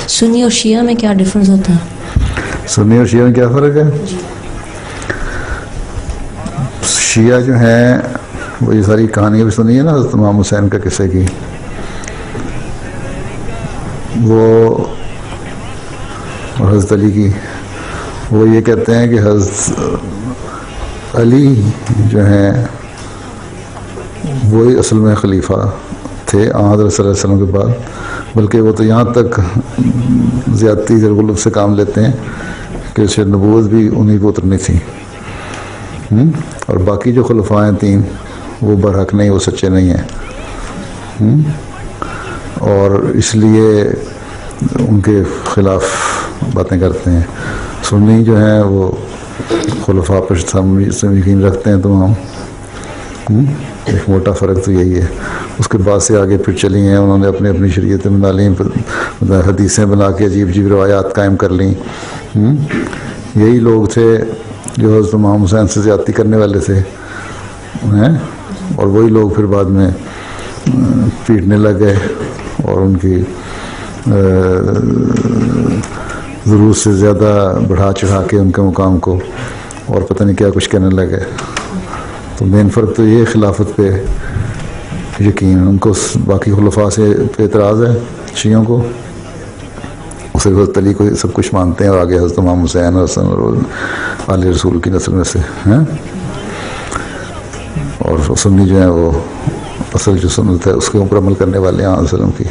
सुन्नी और शिया में क्या डिफरेंस होता है? सुन्नी और शिया में क्या फ़र्क है? शिया जो है वो ये सारी कहानियाँ भी सुनी है ना इमाम हुसैन का किस्से की, वो और हज़रत अली की, वो ये कहते हैं कि हज़रत अली जो हैं वही असल में खलीफा थे हज़रत सल्लल्लाहु अलैहि वसल्लम के बाद, बल्कि वो तो यहाँ तक ज़्यादती ज़ुल्म से काम लेते हैं कि शायद नबूवत भी उन्हीं को उतरनी थी। और बाकी जो खुलफा हैं तीन वो बरहक नहीं, वो सच्चे नहीं हैं। और इसलिए उनके ख़िलाफ़ बातें करते हैं। सुन्नी जो हैं वो खुलफा पर यकीन रखते हैं तमाम। एक मोटा फ़र्क तो यही है। उसके बाद से आगे फिर चली हैं, उन्होंने अपनी अपनी शरीयतें बना ली, हदीसें बना के अजीब अजीब रवायात कायम कर ली। यही लोग थे जो हज़रत इमाम हुसैन से ज़्यादती करने वाले थे हैं, और वही लोग फिर बाद में पीटने लग गए और उनकी ज़रूरत से ज़्यादा बढ़ा चढ़ा के उनके मुकाम को और पता नहीं क्या कुछ कहने लगे। तो मेन फ़र्क तो ये खिलाफत पे यकीन, उनको बाकी खुलफा से एतराज़ है शियों को, उसे हज़रत अली को सब कुछ मानते हैं और आगे हज़रत इमाम हुसैन और आले रसूल की नस्ल में से हैं। और सुन्नी जो है वो असल जो सुन्नत है उसके ऊपर अमल करने वाले हैं वसल्लम की।